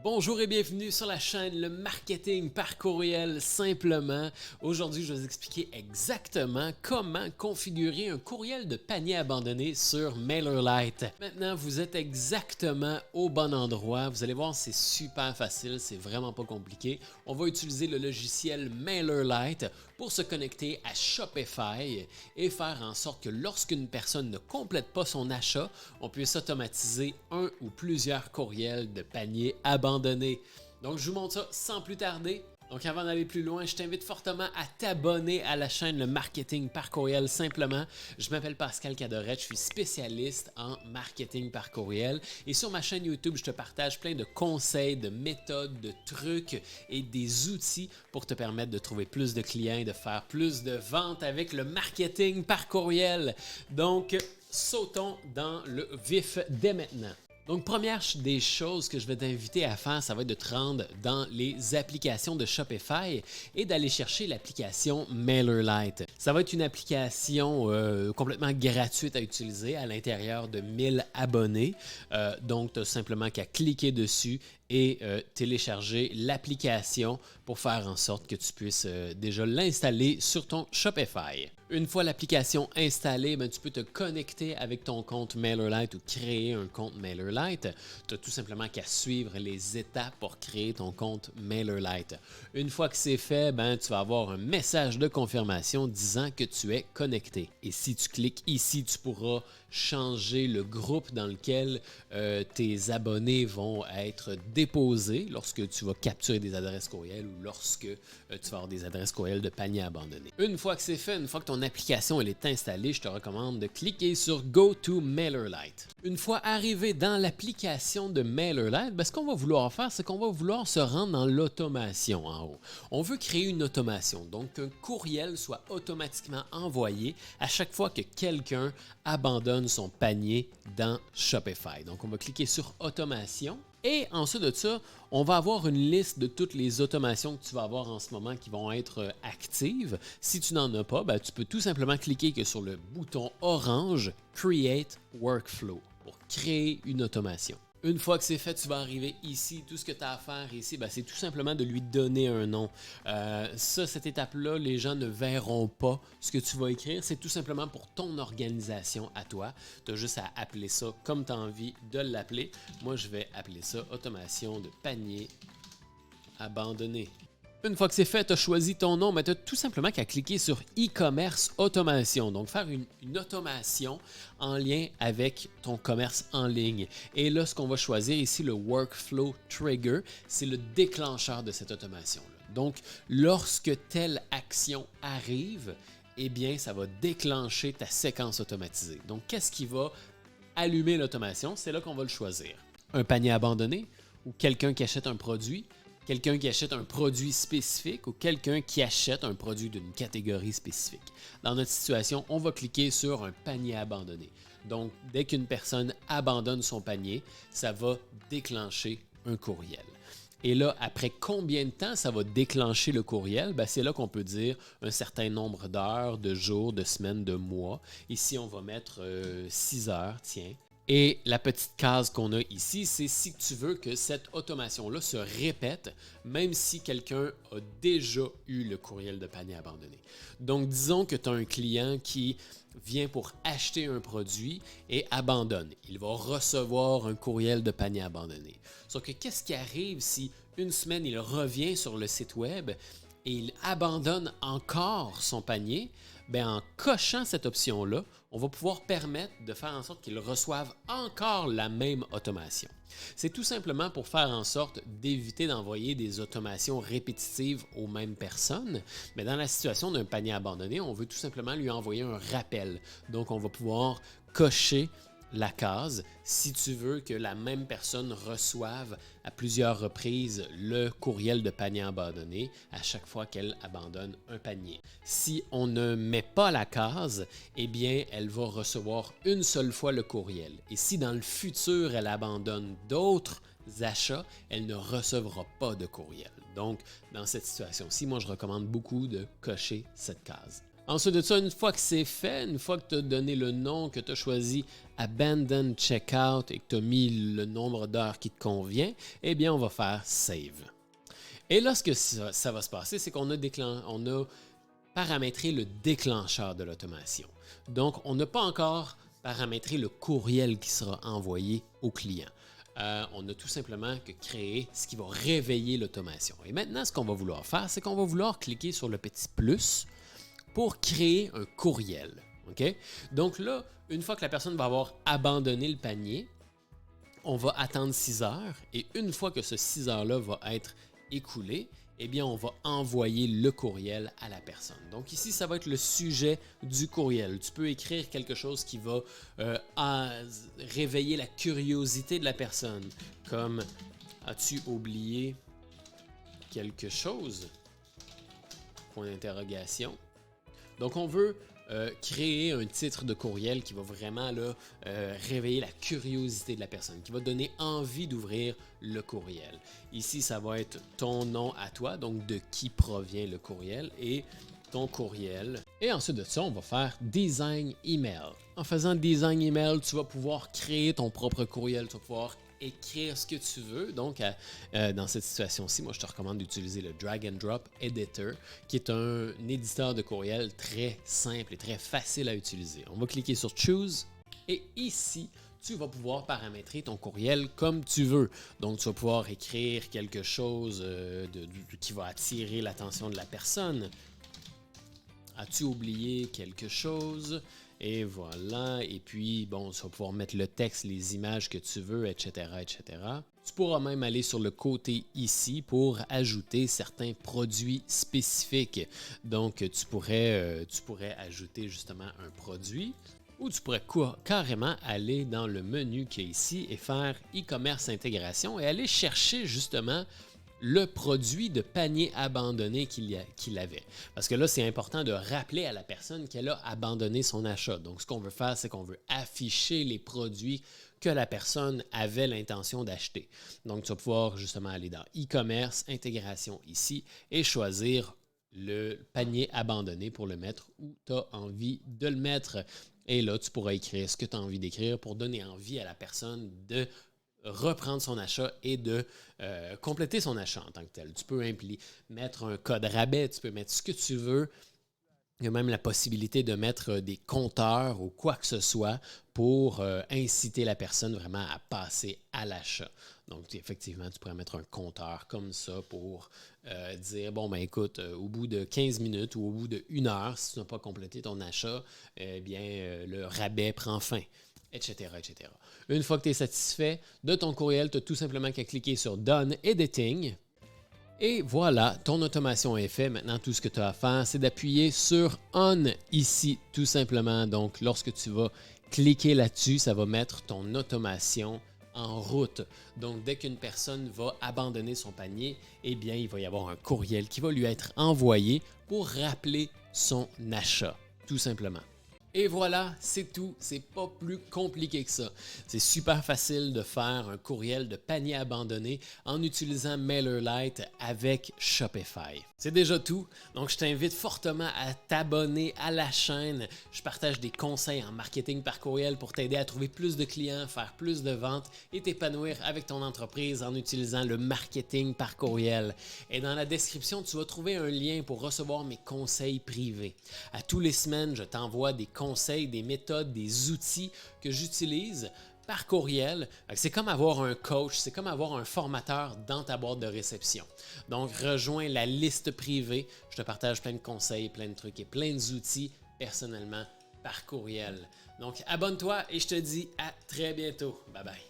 Bonjour et bienvenue sur la chaîne Le Marketing par courriel simplement. Aujourd'hui, je vais vous expliquer exactement comment configurer un courriel de panier abandonné sur MailerLite. Maintenant, vous êtes exactement au bon endroit. Vous allez voir, c'est super facile, c'est vraiment pas compliqué. On va utiliser le logiciel MailerLite pour se connecter à Shopify et faire en sorte que lorsqu'une personne ne complète pas son achat, on puisse automatiser un ou plusieurs courriels de panier abandonné. Donc, je vous montre ça sans plus tarder. Donc, avant d'aller plus loin, je t'invite fortement à t'abonner à la chaîne Le Marketing par courriel simplement. Je m'appelle Pascal Cadorette, je suis spécialiste en marketing par courriel. Et sur ma chaîne YouTube, je te partage plein de conseils, de méthodes, de trucs et des outils pour te permettre de trouver plus de clients et de faire plus de ventes avec le marketing par courriel. Donc, sautons dans le vif dès maintenant. Donc, première des choses que je vais t'inviter à faire, ça va être de te rendre dans les applications de Shopify et d'aller chercher l'application MailerLite. Ça va être une application complètement gratuite à utiliser à l'intérieur de 1000 abonnés. Donc, tu as simplement qu'à cliquer dessus et télécharger l'application pour faire en sorte que tu puisses déjà l'installer sur ton Shopify. Une fois l'application installée, tu peux te connecter avec ton compte MailerLite ou créer un compte MailerLite. Tu as tout simplement qu'à suivre les étapes pour créer ton compte MailerLite. Une fois que c'est fait, tu vas avoir un message de confirmation disant que tu es connecté. Et si tu cliques ici, tu pourras changer le groupe dans lequel tes abonnés vont être déposés lorsque tu vas capturer des adresses courriel ou lorsque tu vas avoir des adresses courriel de panier abandonné. Une fois que c'est fait, une fois que ton application elle est installée, je te recommande de cliquer sur Go to MailerLite. Une fois arrivé dans l'application de MailerLite, ce qu'on va vouloir faire, c'est qu'on va vouloir se rendre dans l'automation en haut. On veut créer une automation, donc qu'un courriel soit automatiquement envoyé à chaque fois que quelqu'un abandonne son panier dans Shopify. Donc, on va cliquer sur Automation. Et ensuite de ça, on va avoir une liste de toutes les automations que tu vas avoir en ce moment qui vont être actives. Si tu n'en as pas, tu peux tout simplement cliquer sur le bouton orange Create Workflow pour créer une automation. Une fois que c'est fait, tu vas arriver ici. Tout ce que tu as à faire ici, c'est tout simplement de lui donner un nom. Cette étape-là, les gens ne verront pas ce que tu vas écrire. C'est tout simplement pour ton organisation à toi. Tu as juste à appeler ça comme tu as envie de l'appeler. Moi, je vais appeler ça automation de panier abandonné. Une fois que c'est fait, tu as choisi ton nom, mais tu as tout simplement qu'à cliquer sur e-commerce automation. Donc, faire une automation en lien avec ton commerce en ligne. Et là, ce qu'on va choisir ici, le Workflow Trigger, c'est le déclencheur de cette automation-là. Donc, lorsque telle action arrive, ça va déclencher ta séquence automatisée. Donc, qu'est-ce qui va allumer l'automation? C'est là qu'on va le choisir. Un panier abandonné ou quelqu'un qui achète un produit, quelqu'un qui achète un produit spécifique ou quelqu'un qui achète un produit d'une catégorie spécifique. Dans notre situation, on va cliquer sur un panier abandonné. Donc, dès qu'une personne abandonne son panier, ça va déclencher un courriel. Et là, après combien de temps ça va déclencher le courriel? C'est là qu'on peut dire un certain nombre d'heures, de jours, de semaines, de mois. Ici, on va mettre 6 heures, tiens. Et la petite case qu'on a ici, c'est si tu veux que cette automation-là se répète, même si quelqu'un a déjà eu le courriel de panier abandonné. Donc, disons que tu as un client qui vient pour acheter un produit et abandonne. Il va recevoir un courriel de panier abandonné. Sauf que qu'est-ce qui arrive si une semaine, il revient sur le site web et il abandonne encore son panier? En cochant cette option-là, on va pouvoir permettre de faire en sorte qu'ils reçoivent encore la même automation. C'est tout simplement pour faire en sorte d'éviter d'envoyer des automations répétitives aux mêmes personnes. Mais dans la situation d'un panier abandonné, on veut tout simplement lui envoyer un rappel. Donc, on va pouvoir cocher la case si tu veux que la même personne reçoive à plusieurs reprises le courriel de panier abandonné à chaque fois qu'elle abandonne un panier. Si on ne met pas la case, elle va recevoir une seule fois le courriel. Et si dans le futur, elle abandonne d'autres achats, elle ne recevra pas de courriel. Donc, dans cette situation-ci, moi, je recommande beaucoup de cocher cette case. Ensuite de ça, une fois que c'est fait, une fois que tu as donné le nom, que tu as choisi Abandon Checkout et que tu as mis le nombre d'heures qui te convient, eh bien, on va faire Save. Et là, ce que ça va se passer, c'est qu'on a paramétré le déclencheur de l'automation. Donc, on n'a pas encore paramétré le courriel qui sera envoyé au client. On a tout simplement que créé ce qui va réveiller l'automation. Et maintenant, ce qu'on va vouloir faire, c'est qu'on va vouloir cliquer sur le petit plus pour créer un courriel. OK? Donc là, une fois que la personne va avoir abandonné le panier, on va attendre 6 heures et une fois que ce 6 heures-là va être écoulé, eh bien, on va envoyer le courriel à la personne. Donc ici, ça va être le sujet du courriel. Tu peux écrire quelque chose qui va réveiller la curiosité de la personne, comme « As-tu oublié quelque chose? » Point d'interrogation. Donc, on veut créer un titre de courriel qui va vraiment là, réveiller la curiosité de la personne, qui va donner envie d'ouvrir le courriel. Ici, ça va être ton nom à toi, donc de qui provient le courriel et ton courriel. Et ensuite de ça, on va faire Design Email. En faisant Design Email, tu vas pouvoir créer ton propre courriel, tu vas pouvoir écrire ce que tu veux. Donc, dans cette situation-ci, moi, je te recommande d'utiliser le Drag and Drop Editor, qui est un éditeur de courriel très simple et très facile à utiliser. On va cliquer sur Choose et ici, tu vas pouvoir paramétrer ton courriel comme tu veux. Donc, tu vas pouvoir écrire quelque chose qui va attirer l'attention de la personne. As-tu oublié quelque chose? Et voilà, et puis, bon, tu vas pouvoir mettre le texte, les images que tu veux, etc., etc. Tu pourras même aller sur le côté ici pour ajouter certains produits spécifiques. Donc, tu pourrais ajouter justement un produit ou tu pourrais carrément aller dans le menu qui est ici et faire e-commerce intégration et aller chercher justement le produit de panier abandonné qu'il avait. Parce que là, c'est important de rappeler à la personne qu'elle a abandonné son achat. Donc, ce qu'on veut faire, c'est qu'on veut afficher les produits que la personne avait l'intention d'acheter. Donc, tu vas pouvoir justement aller dans e-commerce, intégration ici et choisir le panier abandonné pour le mettre où tu as envie de le mettre. Et là, tu pourras écrire ce que tu as envie d'écrire pour donner envie à la personne de reprendre son achat et de compléter son achat en tant que tel. Tu peux mettre un code rabais, tu peux mettre ce que tu veux. Il y a même la possibilité de mettre des compteurs ou quoi que ce soit pour inciter la personne vraiment à passer à l'achat. Donc, effectivement, tu pourrais mettre un compteur comme ça pour dire, bon, ben écoute, au bout de 15 minutes ou au bout de 1 heure, si tu n'as pas complété ton achat, eh bien, le rabais prend fin, etc., etc. Une fois que tu es satisfait de ton courriel, tu as tout simplement qu'à cliquer sur Done Editing. Et voilà, ton automation est faite. Maintenant, tout ce que tu as à faire, c'est d'appuyer sur On ici, tout simplement. Donc, lorsque tu vas cliquer là-dessus, ça va mettre ton automation en route. Donc, dès qu'une personne va abandonner son panier, eh bien, il va y avoir un courriel qui va lui être envoyé pour rappeler son achat, tout simplement. Et voilà, c'est tout. C'est pas plus compliqué que ça. C'est super facile de faire un courriel de panier abandonné en utilisant MailerLite avec Shopify. C'est déjà tout. Donc, je t'invite fortement à t'abonner à la chaîne. Je partage des conseils en marketing par courriel pour t'aider à trouver plus de clients, faire plus de ventes et t'épanouir avec ton entreprise en utilisant le marketing par courriel. Et dans la description, tu vas trouver un lien pour recevoir mes conseils privés. À tous les semaines, je t'envoie des conseils, des méthodes, des outils que j'utilise par courriel. C'est comme avoir un coach, c'est comme avoir un formateur dans ta boîte de réception. Donc, rejoins la liste privée. Je te partage plein de conseils, plein de trucs et plein d'outils personnellement par courriel. Donc, abonne-toi et je te dis à très bientôt. Bye bye.